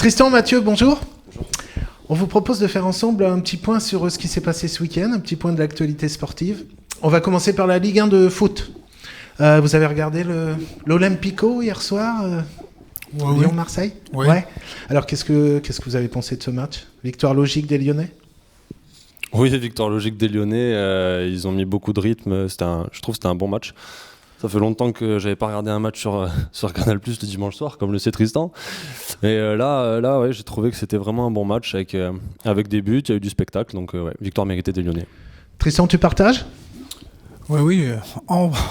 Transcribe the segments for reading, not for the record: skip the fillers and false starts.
Tristan, Mathieu, bonjour. On vous propose de faire ensemble un petit point sur ce qui s'est passé ce week-end, un petit point de l'actualité sportive. On va commencer par la Ligue 1 de foot. Vous avez regardé l'Olympico hier soir Lyon-Marseille. Oui. Ouais. Alors qu'est-ce que vous avez pensé de ce match? Victoire logique des Lyonnais? Oui, victoire logique des Lyonnais. Ils ont mis beaucoup de rythme. Je trouve que c'était un bon match. Ça fait longtemps que j'avais pas regardé un match sur Canal+ le dimanche soir, comme le sait Tristan. Et là, ouais, j'ai trouvé que c'était vraiment un bon match avec des buts, il y a eu du spectacle, donc ouais, victoire méritée des Lyonnais. Tristan, tu partages? Oui,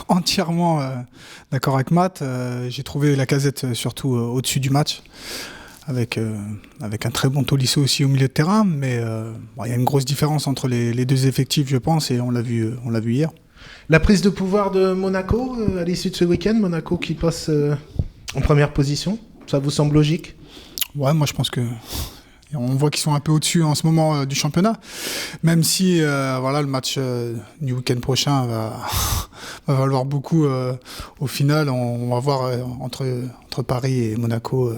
entièrement d'accord avec Matt. J'ai trouvé Lacazette surtout au-dessus du match, avec un très bon Tolisso aussi au milieu de terrain, mais il y a une grosse différence entre les deux effectifs, je pense, et on l'a vu hier. La prise de pouvoir de Monaco à l'issue de ce week-end, Monaco qui passe en première position, ça vous semble logique? Ouais, moi je pense que on voit qu'ils sont un peu au-dessus en ce moment du championnat, même si le match du week-end prochain va valoir beaucoup. Au final, on va voir entre Paris et Monaco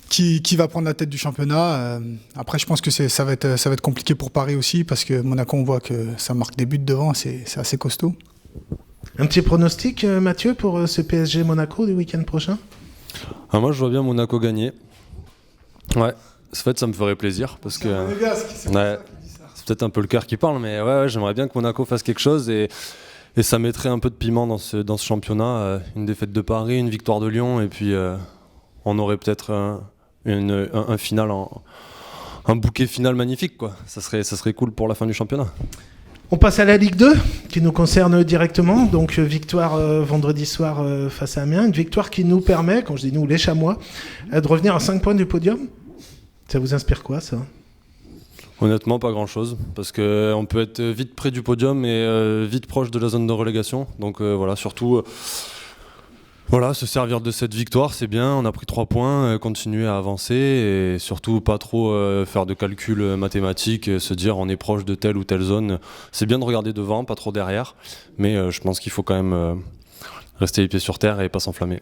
qui va prendre la tête du championnat. Après, je pense que ça va être compliqué pour Paris aussi, parce que Monaco, on voit que ça marque des buts devant, c'est assez costaud. Un petit pronostic, Mathieu, pour ce PSG Monaco du week-end prochain? Moi, je vois bien Monaco gagner. Ouais, en fait, ça me ferait plaisir, parce que c'est peut-être un peu le cœur qui parle, mais ouais, j'aimerais bien que Monaco fasse quelque chose, et ça mettrait un peu de piment dans ce championnat. Une défaite de Paris, une victoire de Lyon, et puis on aurait peut-être un final, un bouquet final magnifique, quoi. Ça serait cool pour la fin du championnat. On passe à la Ligue 2, qui nous concerne directement. Donc victoire vendredi soir face à Amiens. Une victoire qui nous permet, quand je dis nous, les Chamois, de revenir à 5 points du podium. Ça vous inspire quoi, ça? Honnêtement, pas grand-chose, parce qu'on peut être vite près du podium et vite proche de la zone de relégation. Donc surtout... se servir de cette victoire, c'est bien. On a pris 3 points, continuer à avancer et surtout pas trop faire de calculs mathématiques, se dire on est proche de telle ou telle zone. C'est bien de regarder devant, pas trop derrière, mais je pense qu'il faut quand même rester les pieds sur terre et pas s'enflammer.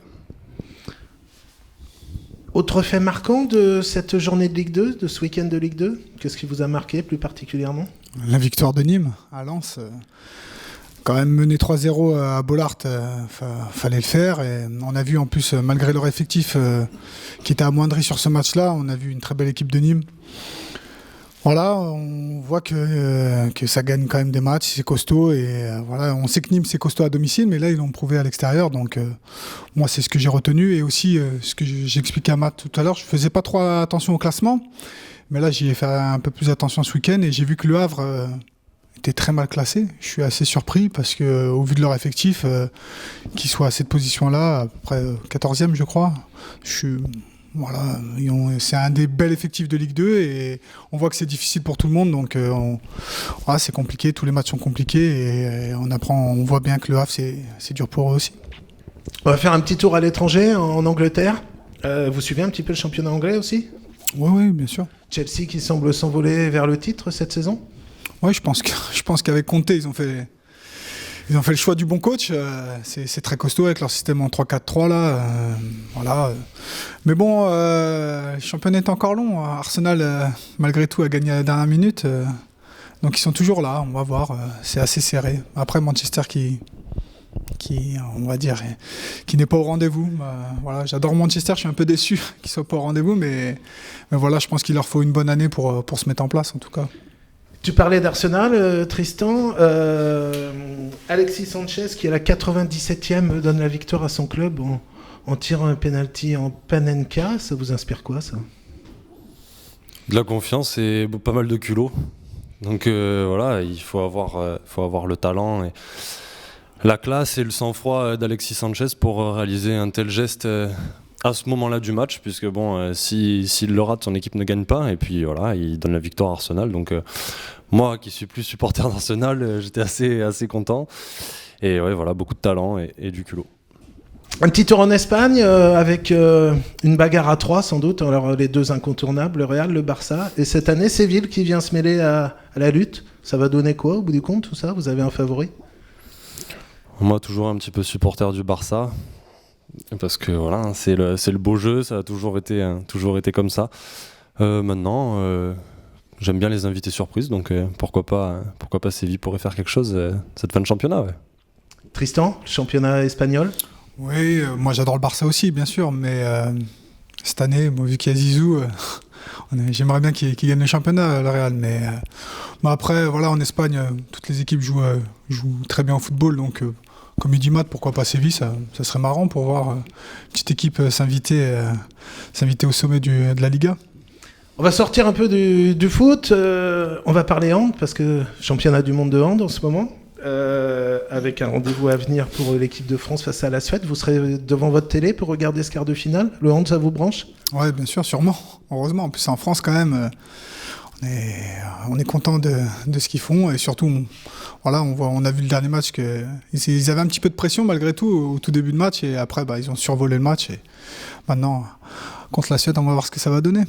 Autre fait marquant de cette journée de Ligue 2, de ce week-end de Ligue 2, qu'est-ce qui vous a marqué plus particulièrement? La victoire de Nîmes à Lens. Quand même mené 3-0 à Bollaert, fallait le faire. Et on a vu en plus, malgré leur effectif qui était amoindri sur ce match-là, on a vu une très belle équipe de Nîmes. Voilà, on voit que ça gagne quand même des matchs, c'est costaud. Et on sait que Nîmes c'est costaud à domicile, mais là ils l'ont prouvé à l'extérieur. Donc moi c'est ce que j'ai retenu. Et aussi ce que j'expliquais à Matt tout à l'heure, je faisais pas trop attention au classement. Mais là j'y ai fait un peu plus attention ce week-end et j'ai vu que Le Havre... était très mal classé. Je suis assez surpris parce que au vu de leur effectif, qu'ils soient à cette position-là, à peu près 14e je crois, c'est un des bels effectifs de Ligue 2 et on voit que c'est difficile pour tout le monde, donc c'est compliqué, tous les matchs sont compliqués et on voit bien que le Havre c'est dur pour eux aussi. On va faire un petit tour à l'étranger, en Angleterre. Vous suivez un petit peu le championnat anglais aussi? Oui, bien sûr. Chelsea qui semble s'envoler vers le titre cette saison? Oui, je pense qu'avec Conte, ils ont fait le choix du bon coach. C'est très costaud avec leur système en 3-4-3 là. Mais bon, le championnat est encore long. Arsenal, malgré tout, a gagné à la dernière minute. Donc ils sont toujours là. On va voir. C'est assez serré. Après Manchester qui on va dire, qui n'est pas au rendez-vous. J'adore Manchester. Je suis un peu déçu qu'ils soient pas au rendez-vous, mais voilà, je pense qu'il leur faut une bonne année pour se mettre en place en tout cas. Tu parlais d'Arsenal, Tristan. Alexis Sanchez, qui à la 97e donne la victoire à son club en tirant un penalty en Panenka. Ça vous inspire quoi, ça? De la confiance et pas mal de culot. Donc il faut avoir le talent et la classe et le sang-froid d'Alexis Sanchez pour réaliser un tel geste à ce moment-là du match, puisque s'il le rate, son équipe ne gagne pas, et puis voilà, il donne la victoire à Arsenal. Donc moi, qui suis plus supporter d'Arsenal, j'étais assez content. Et ouais, voilà, beaucoup de talent et du culot. Un petit tour en Espagne avec une bagarre à 3 sans doute. Alors les deux incontournables, le Real, le Barça. Et cette année, Séville qui vient se mêler à la lutte. Ça va donner quoi au bout du compte, tout ça? Vous avez un favori? Moi, toujours un petit peu supporter du Barça. parce que voilà, c'est le beau jeu, ça a toujours été comme ça. Maintenant, j'aime bien les invités surprises, donc pourquoi pas Séville pourrait faire quelque chose cette fin de championnat. Ouais. Tristan, le championnat espagnol? Oui, moi j'adore le Barça aussi, bien sûr, mais cette année, bon, vu qu'il y a Zizou, j'aimerais bien qu'il gagne le championnat, le Real. Mais après, voilà, en Espagne, toutes les équipes jouent très bien au football, donc comme il dit Matt, pourquoi pas Séville, ça serait marrant pour voir une petite équipe s'inviter au sommet de la Liga. On va sortir un peu du foot, on va parler hand, parce que championnat du monde de hand en ce moment. Avec un rendez-vous à venir pour l'équipe de France face à la Suède. Vous serez devant votre télé pour regarder ce quart de finale? Le hand, ça vous branche? Ouais, bien sûr, sûrement. Heureusement. En plus, en France, quand même, on est content de ce qu'ils font. Et surtout, on a vu le dernier match qu'ils avaient un petit peu de pression malgré tout au tout début de match. Et après, ils ont survolé le match. Et maintenant, contre la Suède, on va voir ce que ça va donner.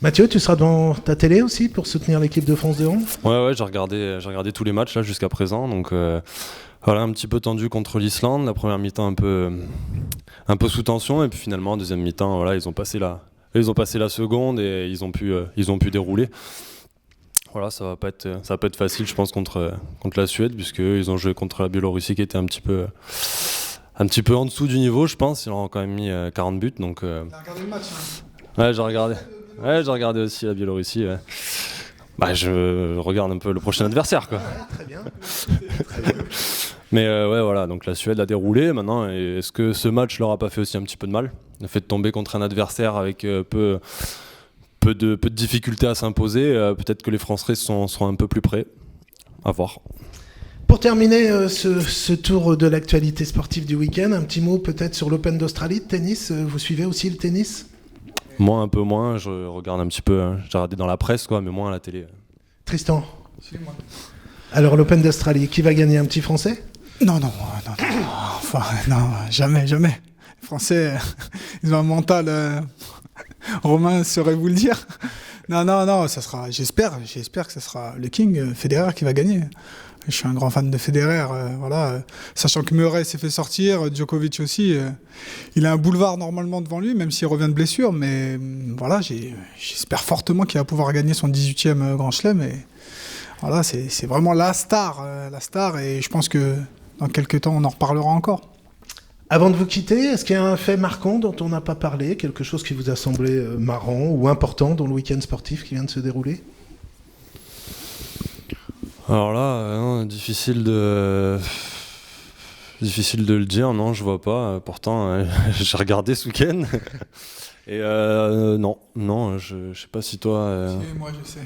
Mathieu, tu seras devant ta télé aussi pour soutenir l'équipe de France de hand? Ouais, j'ai regardé tous les matchs là jusqu'à présent, donc voilà, un petit peu tendu contre l'Islande, la première mi-temps un peu sous tension, et puis finalement en deuxième mi-temps, voilà, ils ont passé la seconde et ils ont pu dérouler. Voilà, ça va pas être facile, je pense, contre la Suède, puisque ils ont joué contre la Biélorussie qui était un petit peu en dessous du niveau, je pense. Ils leur ont quand même mis 40 buts, donc. T'as regardé le match, hein? Ouais, j'ai regardé. Ouais, j'ai regardé aussi la Biélorussie. Ouais. Je regarde un peu le prochain adversaire, quoi. Ouais, très bien. Mais ouais, voilà, donc la Suède a déroulé. Maintenant, est-ce que ce match leur a pas fait aussi un petit peu de mal? Le fait de tomber contre un adversaire avec peu de difficultés à s'imposer, peut-être que les Français seront un peu plus près. À voir. Pour terminer ce tour de l'actualité sportive du week-end, un petit mot peut-être sur l'Open d'Australie de tennis. Vous suivez aussi le tennis? Moi, un peu moins, je regarde un petit peu, hein. J'ai regardé dans la presse, quoi, mais moins à la télé. Tristan? Alors, l'Open d'Australie, qui va gagner? Un petit Français? Non. Enfin, non, jamais. Les Français, ils ont un mental... Romain saurait vous le dire. Non, ça sera... J'espère que ce sera le King, Federer, qui va gagner. Je suis un grand fan de Federer, voilà. Sachant que Murray s'est fait sortir, Djokovic aussi. Il a un boulevard normalement devant lui, même s'il revient de blessure. Mais voilà, j'espère fortement qu'il va pouvoir gagner son 18e Grand Chelem. Et voilà, c'est vraiment la star. Et je pense que dans quelques temps, on en reparlera encore. Avant de vous quitter, est-ce qu'il y a un fait marquant dont on n'a pas parlé? Quelque chose qui vous a semblé marrant ou important dans le week-end sportif qui vient de se dérouler? Alors là, non, difficile de le dire, non, je vois pas. Pourtant, j'ai regardé ce week-end. Et non, je sais pas si toi... Si, moi je sais.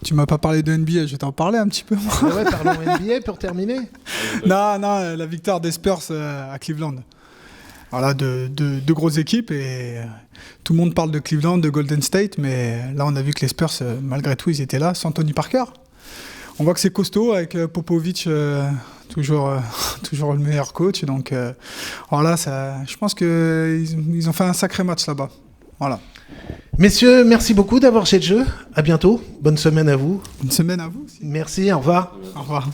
Tu m'as pas parlé de NBA, je vais t'en parler un petit peu. Ouais, parlons NBA pour terminer. Non, la victoire des Spurs à Cleveland. Voilà, deux grosses équipes et tout le monde parle de Cleveland, de Golden State, mais là on a vu que les Spurs, malgré tout, ils étaient là, sans Tony Parker. On voit que c'est costaud avec Popovic, toujours le meilleur coach. Donc voilà, je pense qu'ils ont fait un sacré match là-bas. Voilà. Messieurs, merci beaucoup d'avoir fait le jeu. À bientôt. Bonne semaine à vous. Bonne semaine à vous aussi. Merci, au revoir. Au revoir.